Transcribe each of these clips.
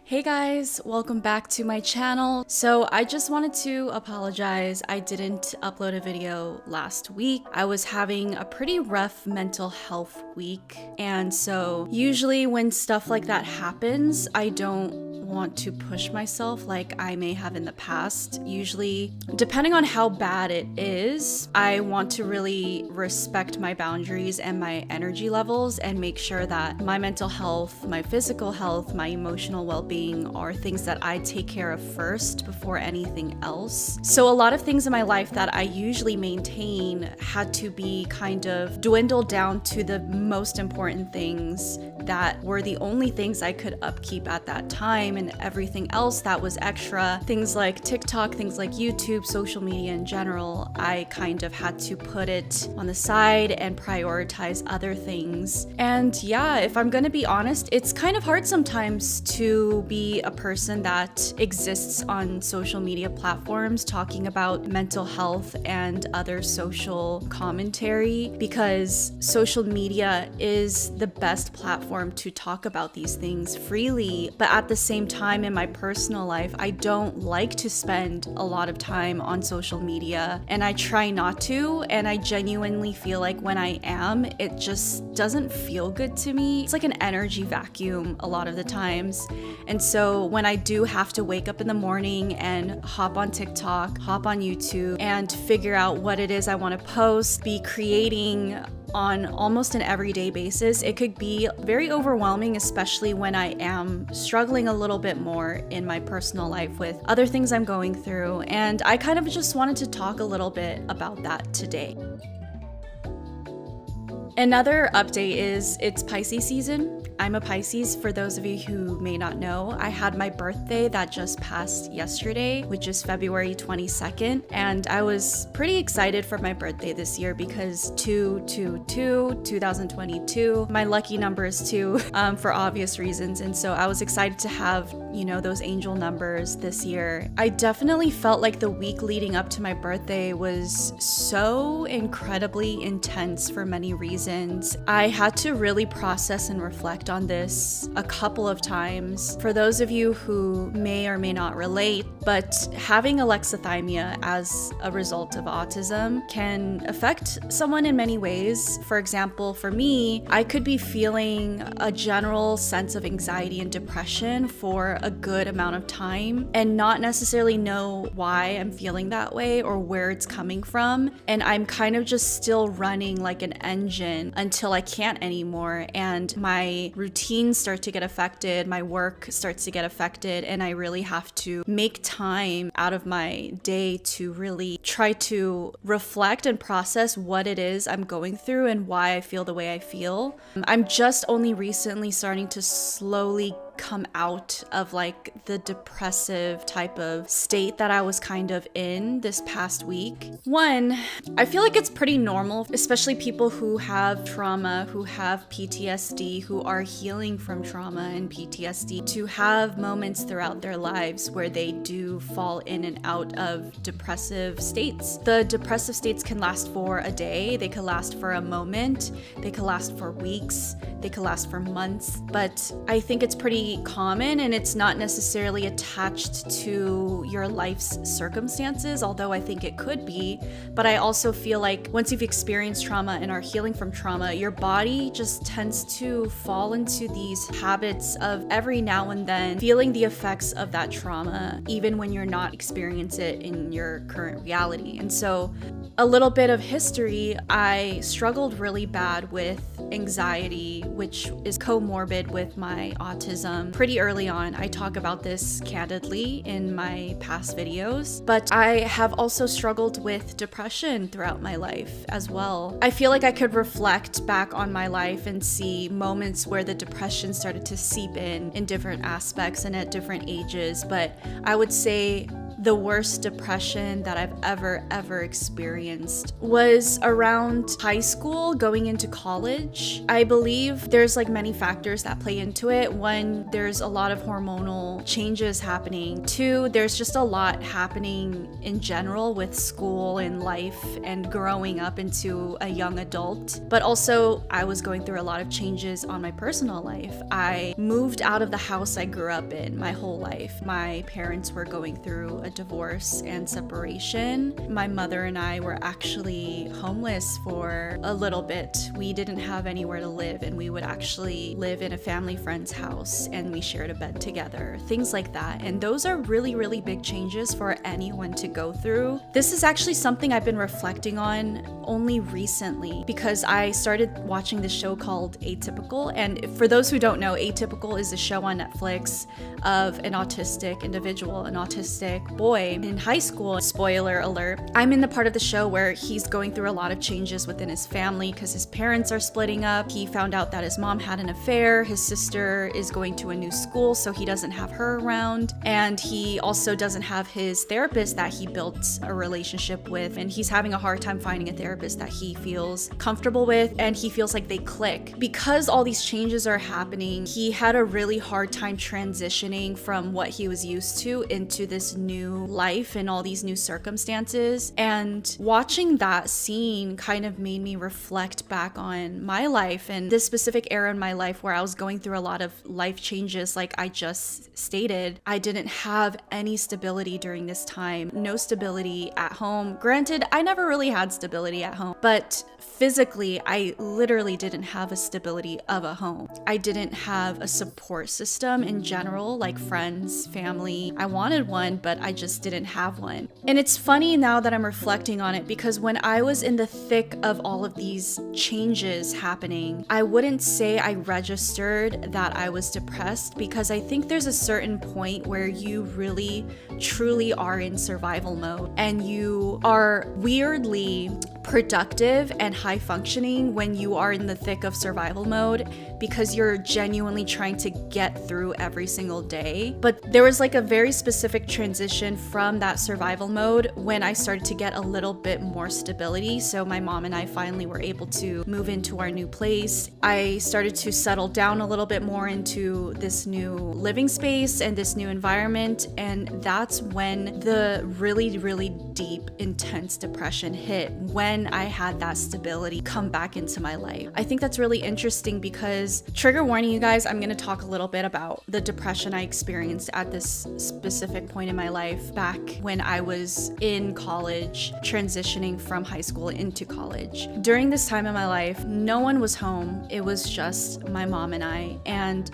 Hey guys, welcome back to my channel. So I just wanted to apologize. I didn't upload a video last week. I was having a pretty rough mental health week. And so usually when stuff like that happens, I don't want to push myself like I may have in the past. Usually, depending on how bad it is, I want to really respect my boundaries and my energy levels and make sure that my mental health, my physical health, my emotional well-being are things that I take care of first before anything else. So a lot of things in my life that I usually maintain had to be kind of dwindled down to the most important things that were the only things I could upkeep at that time, and everything else that was extra, things like TikTok, things like YouTube, social media in general, I kind of had to put it on the side and prioritize other things. And yeah, if I'm gonna be honest, it's kind of hard sometimes to be a person that exists on social media platforms talking about mental health and other social commentary, because social media is the best platform to talk about these things freely. But at the same time, in my personal life, I don't like to spend a lot of time on social media, and I try not to, and I genuinely feel like when I am, it just doesn't feel good to me. It's like an energy vacuum a lot of the times. And so when I do have to wake up in the morning and hop on TikTok, hop on YouTube, and figure out what it is I want to post, be creating on almost an everyday basis, it could be very overwhelming, especially when I am struggling a little bit more in my personal life with other things I'm going through. And I kind of just wanted to talk a little bit about that today. Another update is it's Pisces season. I'm a Pisces, for those of you who may not know. I had my birthday that just passed yesterday, which is February 22nd, and I was pretty excited for my birthday this year because 2022, my lucky number is 2 for obvious reasons, and so I was excited to have, those angel numbers this year. I definitely felt like the week leading up to my birthday was so incredibly intense for many reasons. I had to really process and reflect on this a couple of times. For those of you who may or may not relate, but having alexithymia as a result of autism can affect someone in many ways. For example, for me, I could be feeling a general sense of anxiety and depression for a good amount of time and not necessarily know why I'm feeling that way or where it's coming from. And I'm kind of just still running like an engine until I can't anymore, and my routines start to get affected, my work starts to get affected, and I really have to make time out of my day to really try to reflect and process what it is I'm going through and why I feel the way I feel. I'm just only recently starting to slowly come out of like the depressive type of state that I was kind of in this past week. One, I feel like it's pretty normal, especially people who have trauma, who have PTSD, who are healing from trauma and PTSD, to have moments throughout their lives where they do fall in and out of depressive states. The depressive states can last for a day, they can last for a moment, they can last for weeks, they can last for months, but I think it's pretty common, and it's not necessarily attached to your life's circumstances, although I think it could be. But I also feel like once you've experienced trauma and are healing from trauma, your body just tends to fall into these habits of every now and then feeling the effects of that trauma, even when you're not experiencing it in your current reality. And so a little bit of history, I struggled really bad with anxiety, which is comorbid with my autism. Pretty early on. I talk about this candidly in my past videos, but I have also struggled with depression throughout my life as well. I feel like I could reflect back on my life and see moments where the depression started to seep in different aspects and at different ages, but I would say the worst depression that I've ever experienced was around high school, going into college. I believe there's like many factors that play into it. One, there's a lot of hormonal changes happening. Two, there's just a lot happening in general with school and life and growing up into a young adult. But also, I was going through a lot of changes on my personal life. I moved out of the house I grew up in my whole life. My parents were going through a divorce and separation. My mother and I were actually homeless for a little bit. We didn't have anywhere to live, and we would actually live in a family friend's house, and we shared a bed together, things like that. And those are really big changes for anyone to go through. This is actually something I've been reflecting on only recently because I started watching this show called Atypical. And for those who don't know, Atypical is a show on Netflix of an autistic individual, an autistic boy in high school. Spoiler alert. I'm in the part of the show where he's going through a lot of changes within his family because his parents are splitting up. He found out that his mom had an affair. His sister is going to a new school, so he doesn't have her around. And he also doesn't have his therapist that he built a relationship with. And he's having a hard time finding a therapist that he feels comfortable with and he feels like they click. Because all these changes are happening, he had a really hard time transitioning from what he was used to into this new life and all these new circumstances. And watching that scene kind of made me reflect back on my life and this specific era in my life where I was going through a lot of life changes. Like I just stated, I didn't have any stability during this time, no stability at home. Granted, I never really had stability at home, but physically, I literally didn't have a stability of a home. I didn't have a support system in general, like friends, family. I wanted one, but I just didn't have one. And it's funny now that I'm reflecting on it because when I was in the thick of all of these changes happening, I wouldn't say I registered that I was depressed because I think there's a certain point where you really, truly are in survival mode and you are weirdly productive and high functioning when you are in the thick of survival mode because you're genuinely trying to get through every single day. But there was like a very specific transition from that survival mode when I started to get a little bit more stability. So my mom and I finally were able to move into our new place. I started to settle down a little bit more into this new living space and this new environment. And that's when the really deep, intense depression hit, when I had that stability come back into my life. I think that's really interesting because, trigger warning you guys, I'm going to talk a little bit about the depression I experienced at this specific point in my life back when I was in college, transitioning from high school into college. During this time in my life, no one was home. It was just my mom and I. And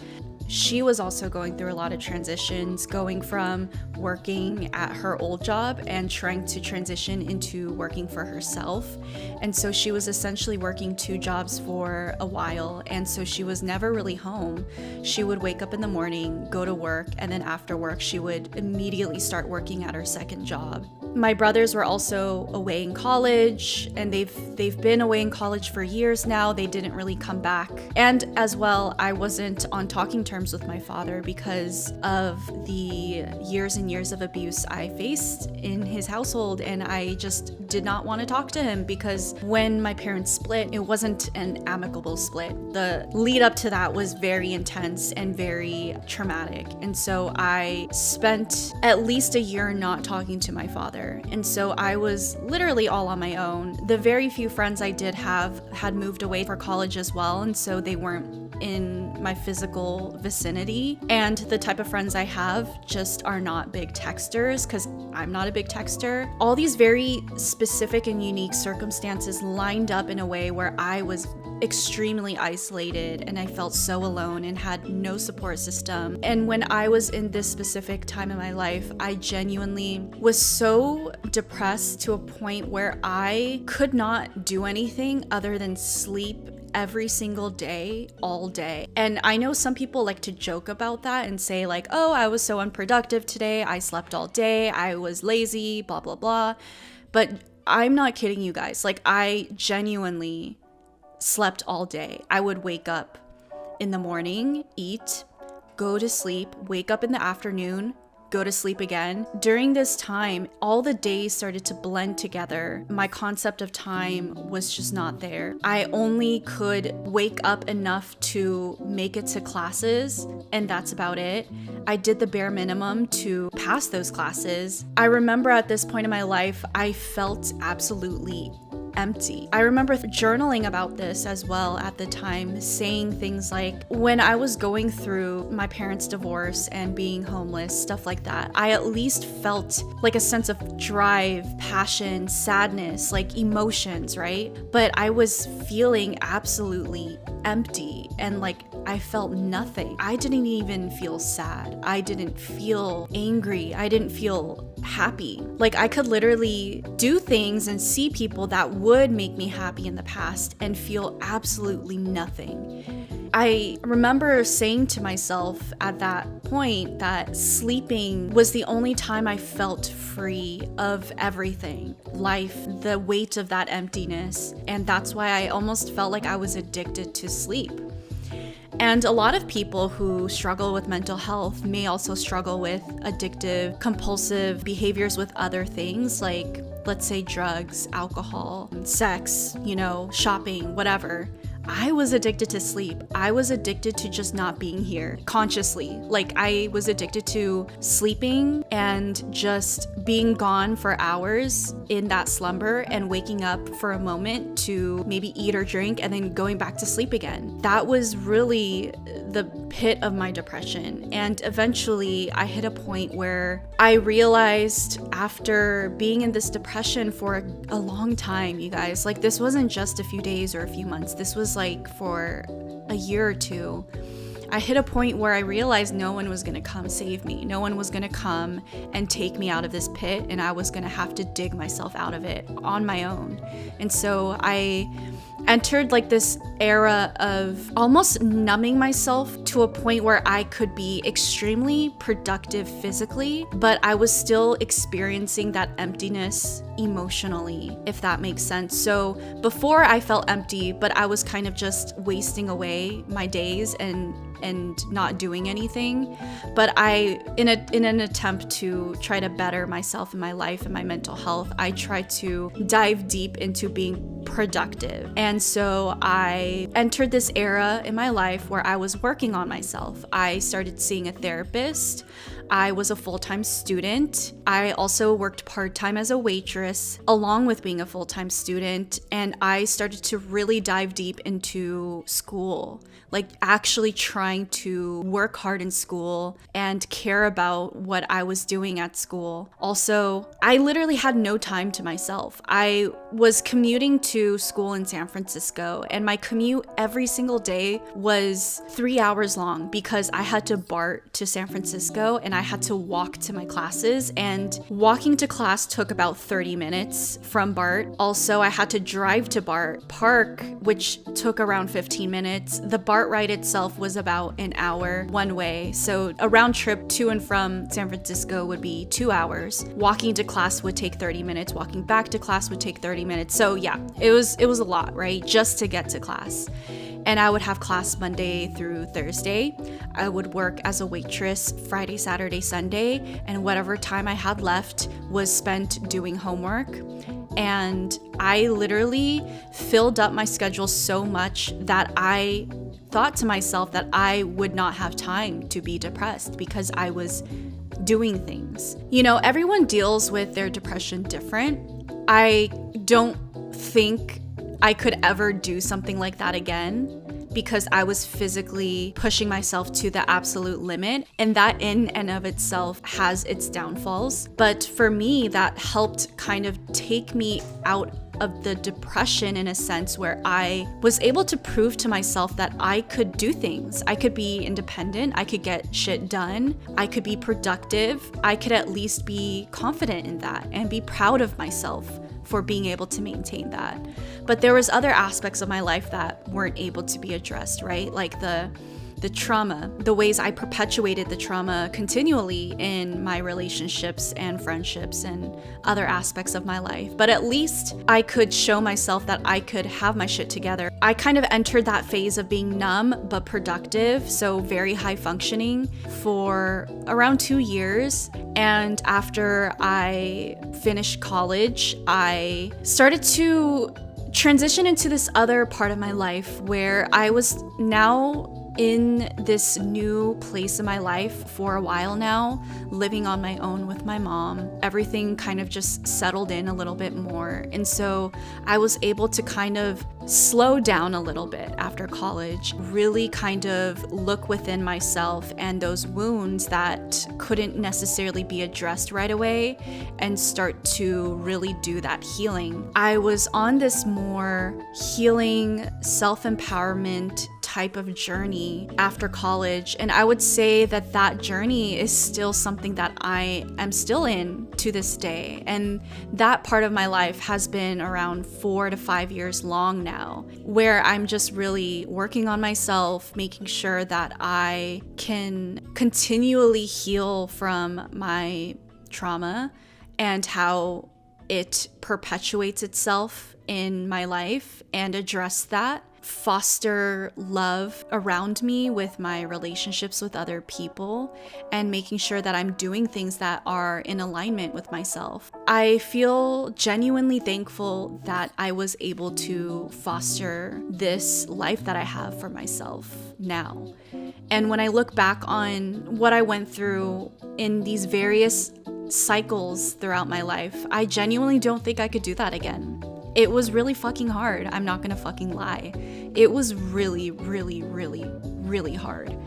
she was also going through a lot of transitions, going from working at her old job and trying to transition into working for herself. And so she was essentially working 2 jobs for a while. And so she was never really home. She would wake up in the morning, go to work, and then after work, she would immediately start working at her second job. My brothers were also away in college, and they've been away in college for years now. They didn't really come back. And as well, I wasn't on talking terms with my father because of the years and years of abuse I faced in his household, and I just did not want to talk to him because when my parents split, it wasn't an amicable split. The lead up to that was very intense and very traumatic. And so I spent at least a year not talking to my father. And so I was literally all on my own. The very few friends I did have had moved away for college as well, and so they weren't in my physical vicinity. And the type of friends I have just are not big texters because I'm not a big texter. All these very specific and unique circumstances lined up in a way where I was extremely isolated and I felt so alone and had no support system. And when I was in this specific time in my life, I genuinely was so depressed to a point where I could not do anything other than sleep every single day, all day. And I know some people like to joke about that and say like, oh, I was so unproductive today. I slept all day. I was lazy, blah, blah, blah. But I'm not kidding you guys. Like, I genuinely slept all day. I would wake up in the morning, eat, go to sleep, wake up in the afternoon, go to sleep again. During this time, all the days started to blend together. My concept of time was just not there. I only could wake up enough to make it to classes, and that's about it. I did the bare minimum to pass those classes. I remember at this point in my life, I felt absolutely empty. I remember journaling about this as well at the time, saying things like, when I was going through my parents' divorce and being homeless, stuff like that, I at least felt like a sense of drive, passion, sadness, like emotions, right? But I was feeling absolutely empty and like I felt nothing. I didn't even feel sad. I didn't feel angry. I didn't feel happy. Like I could literally do things and see people that would make me happy in the past and feel absolutely nothing. I remember saying to myself at that point that sleeping was the only time I felt free of everything, life, the weight of that emptiness. And that's why I almost felt like I was addicted to sleep. And a lot of people who struggle with mental health may also struggle with addictive, compulsive behaviors with other things like, let's say, drugs, alcohol, sex, shopping, whatever. I was addicted to sleep. I was addicted to just not being here consciously. Like I was addicted to sleeping and just being gone for hours in that slumber and waking up for a moment to maybe eat or drink and then going back to sleep again. That was really the pit of my depression. And eventually I hit a point where I realized after being in this depression for a long time, you guys, like this wasn't just a few days or a few months. This was like for a year or two. I hit a point where I realized no one was gonna come save me. No one was gonna come and take me out of this pit, and I was gonna have to dig myself out of it on my own. And so I entered like this era of almost numbing myself to a point where I could be extremely productive physically, but I was still experiencing that emptiness emotionally, if that makes sense. So before I felt empty, but I was kind of just wasting away my days and not doing anything. But in an attempt to try to better myself and my life and my mental health, I tried to dive deep into being productive. And so I entered this era in my life where I was working on myself. I started seeing a therapist. I was a full-time student. I also worked part-time as a waitress along with being a full-time student, and I started to really dive deep into school, like actually trying to work hard in school and care about what I was doing at school. Also, I literally had no time to myself. I was commuting to school in San Francisco, and my commute every single day was 3 hours long because I had to BART to San Francisco and I had to walk to my classes, and walking to class took about 30 minutes from BART. Also, I had to drive to BART Park, which took around 15 minutes. The BART ride itself was about an hour one way. So a round trip to and from San Francisco would be 2 hours. Walking to class would take 30 minutes. Walking back to class would take 30 minutes. So yeah, it was a lot, right? Just to get to class. And I would have class Monday through Thursday. I would work as a waitress Friday, Saturday, Sunday, and whatever time I had left was spent doing homework. And I literally filled up my schedule so much that I thought to myself that I would not have time to be depressed because I was doing things. Everyone deals with their depression different. I don't think I could ever do something like that again because I was physically pushing myself to the absolute limit, and that in and of itself has its downfalls. But for me, that helped kind of take me out of the depression in a sense where I was able to prove to myself that I could do things. I could be independent, I could get shit done, I could be productive, I could at least be confident in that and be proud of myself for being able to maintain that. But there was other aspects of my life that weren't able to be addressed, right? Like the the trauma, the ways I perpetuated the trauma continually in my relationships and friendships and other aspects of my life. But at least I could show myself that I could have my shit together. I kind of entered that phase of being numb but productive, so very high functioning, for around 2 years. And after I finished college, I started to transition into this other part of my life where I was now in this new place in my life for a while now, living on my own with my mom. Everything kind of just settled in a little bit more. And so I was able to kind of slow down a little bit after college, really kind of look within myself and those wounds that couldn't necessarily be addressed right away, and start to really do that healing. I was on this more healing, self-empowerment type of journey after college, and I would say that that journey is still something that I am still in to this day. And that part of my life has been around 4 to 5 years long now, where I'm just really working on myself, making sure that I can continually heal from my trauma and how it perpetuates itself in my life, and address that, foster love around me with my relationships with other people, and making sure that I'm doing things that are in alignment with myself. I feel genuinely thankful that I was able to foster this life that I have for myself now. And when I look back on what I went through in these various cycles throughout my life, I genuinely don't think I could do that again. It was really fucking hard. I'm not gonna fucking lie. It was really, really, really, really hard.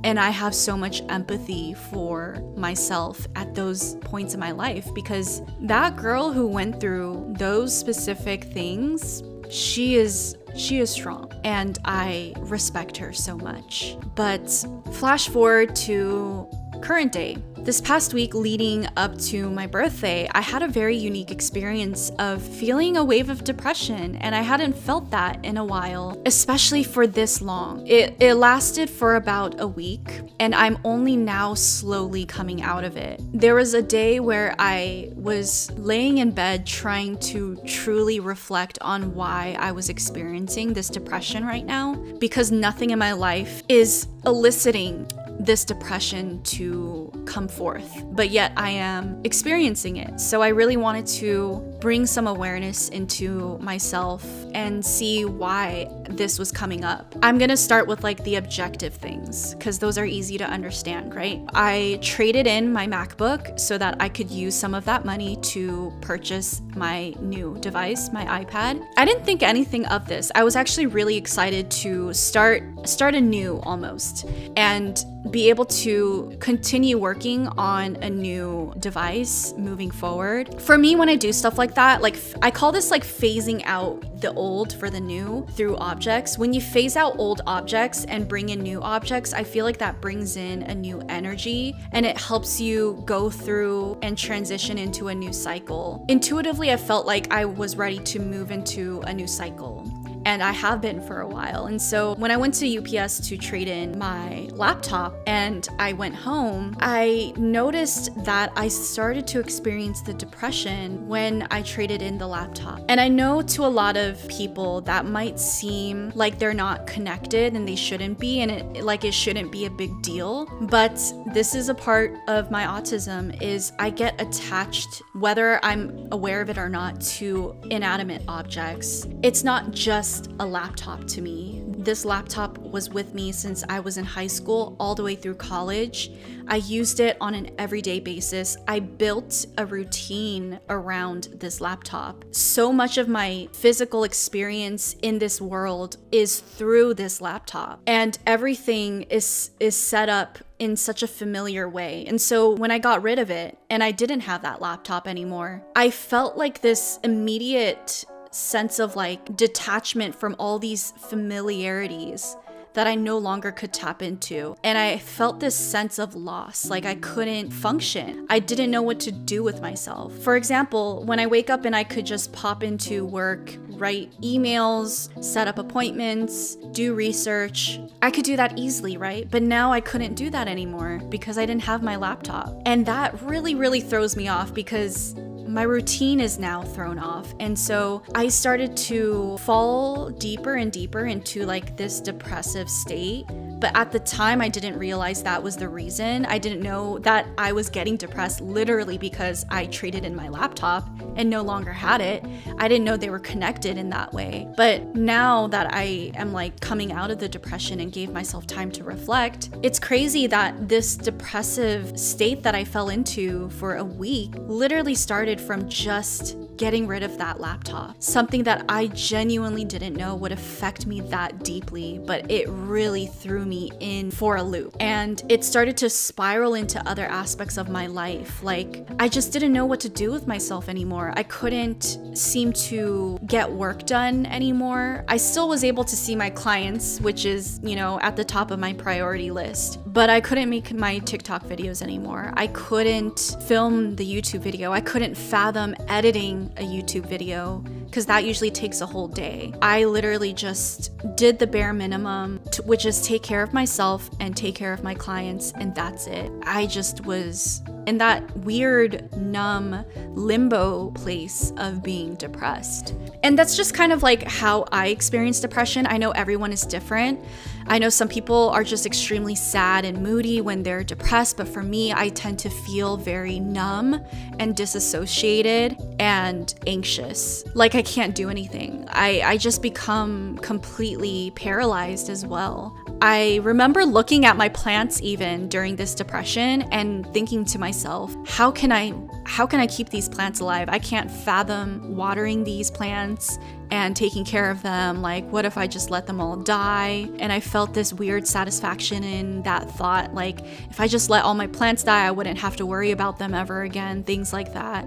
And I have so much empathy for myself at those points in my life, because that girl who went through those specific things, she is strong, and I respect her so much. But flash forward to current day. This past week leading up to my birthday, I had a very unique experience of feeling a wave of depression, and I hadn't felt that in a while, especially for this long. It lasted for about a week, and I'm only now slowly coming out of it. There was a day where I was laying in bed trying to truly reflect on why I was experiencing this depression right now, because nothing in my life is eliciting this depression to come forth, but yet I am experiencing it. So I really wanted to bring some awareness into myself and see why this was coming up. I'm gonna start with like the objective things, because those are easy to understand, right? I traded in my MacBook so that I could use some of that money to purchase my new device, my iPad. I didn't think anything of this. I was actually really excited to start anew almost, and be able to continue working on a new device moving forward. For me, when I do stuff like that, like I call this like phasing out the old for the new through objects. When you phase out old objects and bring in new objects, I feel like that brings in a new energy, and it helps you go through and transition into a new cycle. Intuitively, I felt like I was ready to move into a new cycle, and I have been for a while. And so when I went to UPS to trade in my laptop and I went home, I noticed that I started to experience the depression when I traded in the laptop. And I know to a lot of people that might seem like they're not connected and they shouldn't be, and it shouldn't be a big deal. But this is a part of my autism, is I get attached, whether I'm aware of it or not, to inanimate objects. It's not just a laptop to me. This laptop was with me since I was in high school all the way through college. I used it on an everyday basis. I built a routine around this laptop. So much of my physical experience in this world is through this laptop, and everything is set up in such a familiar way. And so when I got rid of it and I didn't have that laptop anymore, I felt like this immediate sense of like detachment from all these familiarities that I no longer could tap into. And I felt this sense of loss, like I couldn't function. I didn't know what to do with myself. For example, when I wake up and I could just pop into work, write emails, set up appointments, do research, I could do that easily, right? But now I couldn't do that anymore because I didn't have my laptop. And that really throws me off because my routine is now thrown off. And so I started to fall deeper and deeper into like this depressive state. But at the time, I didn't realize that was the reason. I didn't know that I was getting depressed literally because I traded in my laptop and no longer had it. I didn't know they were connected in that way. But now that I am like coming out of the depression and gave myself time to reflect, it's crazy that this depressive state that I fell into for a week literally started from just getting rid of that laptop. Something that I genuinely didn't know would affect me that deeply, but it really threw me in for a loop. And it started to spiral into other aspects of my life. Like, I just didn't know what to do with myself anymore. I couldn't seem to get work done anymore. I still was able to see my clients, which is, at the top of my priority list, but I couldn't make my TikTok videos anymore. I couldn't film the YouTube video. I couldn't fathom editing a YouTube video because that usually takes a whole day. I literally just did the bare minimum, which is take care of myself and take care of my clients, and that's it. I just was in that weird, numb limbo place of being depressed. And that's just kind of like how I experience depression. I know everyone is different. I know some people are just extremely sad and moody when they're depressed, but for me, I tend to feel very numb and disassociated and anxious. Like I can't do anything. I just become completely paralyzed as well. I remember looking at my plants even during this depression and thinking to myself, how can I keep these plants alive? I can't fathom watering these plants and taking care of them. Like, what if I just let them all die? And I felt this weird satisfaction in that thought. Like, if I just let all my plants die, I wouldn't have to worry about them ever again. Things like that.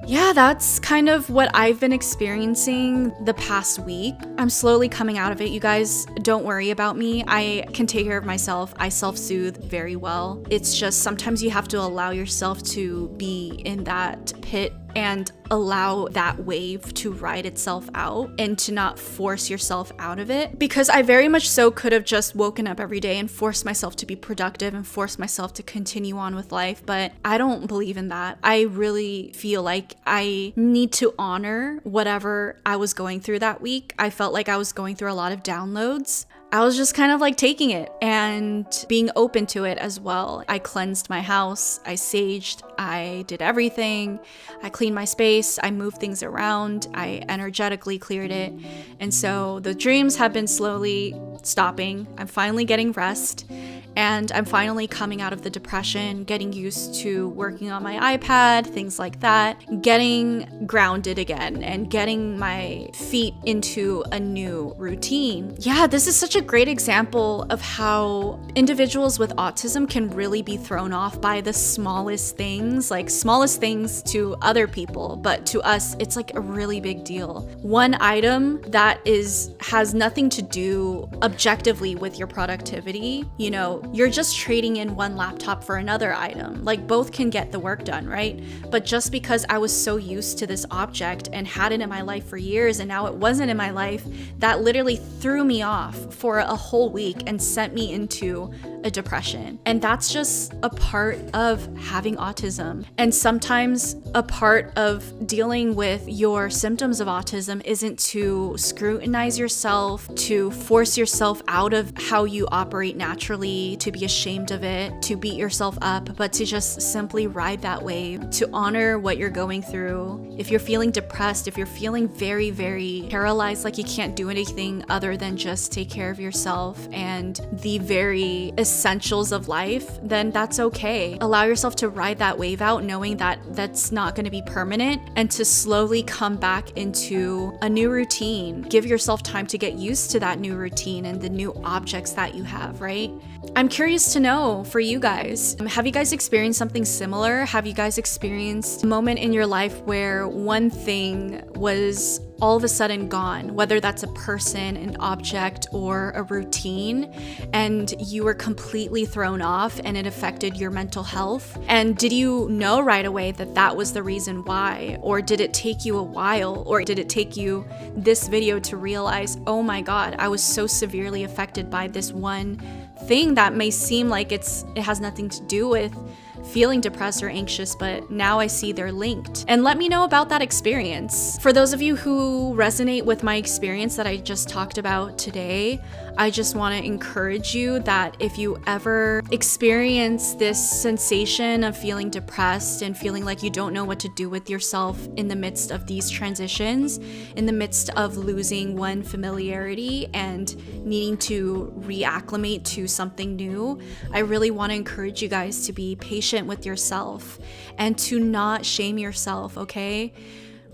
Yeah, that's kind of what I've been experiencing the past week. I'm slowly coming out of it. You guys, don't worry about me. I can take care of myself. I self-soothe very well. It's just sometimes you have to allow yourself to be in that pit and allow that wave to ride itself out and to not force yourself out of it. Because I very much so could have just woken up every day and forced myself to be productive and forced myself to continue on with life, but I don't believe in that. I really feel like I need to honor whatever I was going through that week. I felt like I was going through a lot of downloads. I was just kind of like taking it and being open to it as well. I cleansed my house, I saged, I did everything. I cleaned my space, I moved things around, I energetically cleared it. And so the dreams have been slowly stopping. I'm finally getting rest. And I'm finally coming out of the depression, getting used to working on my iPad, things like that, getting grounded again and getting my feet into a new routine. Yeah, this is such a great example of how individuals with autism can really be thrown off by the smallest things, like smallest things to other people, but to us, it's like a really big deal. One item that has nothing to do objectively with your productivity, you're just trading in one laptop for another item. Like both can get the work done, right? But just because I was so used to this object and had it in my life for years and now it wasn't in my life, that literally threw me off for a whole week and sent me into a depression. And that's just a part of having autism. And sometimes a part of dealing with your symptoms of autism isn't to scrutinize yourself, to force yourself out of how you operate naturally, to be ashamed of it, to beat yourself up, but to just simply ride that wave, to honor what you're going through. If you're feeling depressed, if you're feeling very, very paralyzed, like you can't do anything other than just take care of yourself and the very essentials of life, then that's okay. Allow yourself to ride that wave out, knowing that that's not going to be permanent, and to slowly come back into a new routine. Give yourself time to get used to that new routine and the new objects that you have, right? I'm curious to know for you guys, have you guys experienced something similar? Have you guys experienced a moment in your life where one thing was all of a sudden gone, whether that's a person, an object, or a routine, and you were completely thrown off and it affected your mental health? And did you know right away that that was the reason why? Or did it take you a while? Or did it take you this video to realize, oh my God, I was so severely affected by this one thing that may seem like it has nothing to do with feeling depressed or anxious, but now I see they're linked. And let me know about that experience. For those of you who resonate with my experience that I just talked about today, I just want to encourage you that if you ever experience this sensation of feeling depressed and feeling like you don't know what to do with yourself in the midst of these transitions, in the midst of losing one familiarity and needing to reacclimate to something new, I really want to encourage you guys to be patient with yourself and to not shame yourself, okay?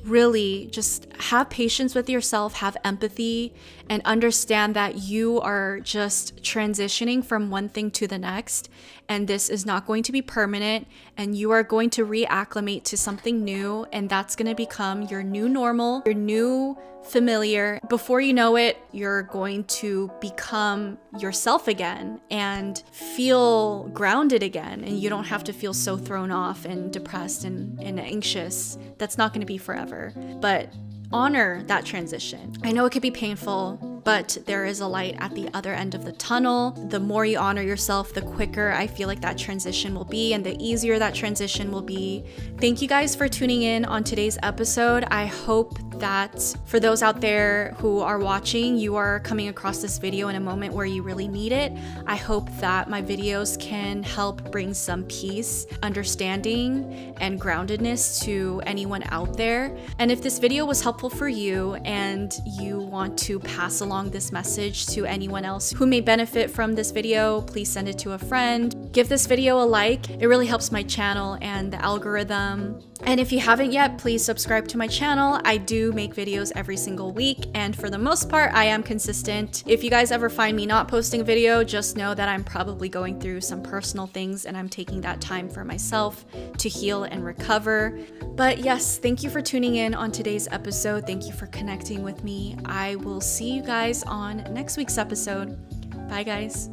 Really, just have patience with yourself, have empathy, and understand that you are just transitioning from one thing to the next, and this is not going to be permanent, and you are going to reacclimate to something new, and that's going to become your new normal, your new familiar. Before you know it, you're going to become yourself again and feel grounded again, and you don't have to feel so thrown off and depressed and anxious. That's not going to be forever, but honor that transition. I know it could be painful, but there is a light at the other end of the tunnel. The more you honor yourself, the quicker I feel like that transition will be, and the easier that transition will be. Thank you guys for tuning in on today's episode. I hope that for those out there who are watching, you are coming across this video in a moment where you really need it. I hope that my videos can help bring some peace, understanding, and groundedness to anyone out there. And if this video was helpful for you and you want to pass along this message to anyone else who may benefit from this video, please send it to a friend. Give this video a like. It really helps my channel and the algorithm. And if you haven't yet, please subscribe to my channel. I do make videos every single week, and for the most part, I am consistent. If you guys ever find me not posting a video, just know that I'm probably going through some personal things and I'm taking that time for myself to heal and recover. But yes, thank you for tuning in on today's episode. Thank you for connecting with me. I will see you guys on next week's episode. Bye, guys.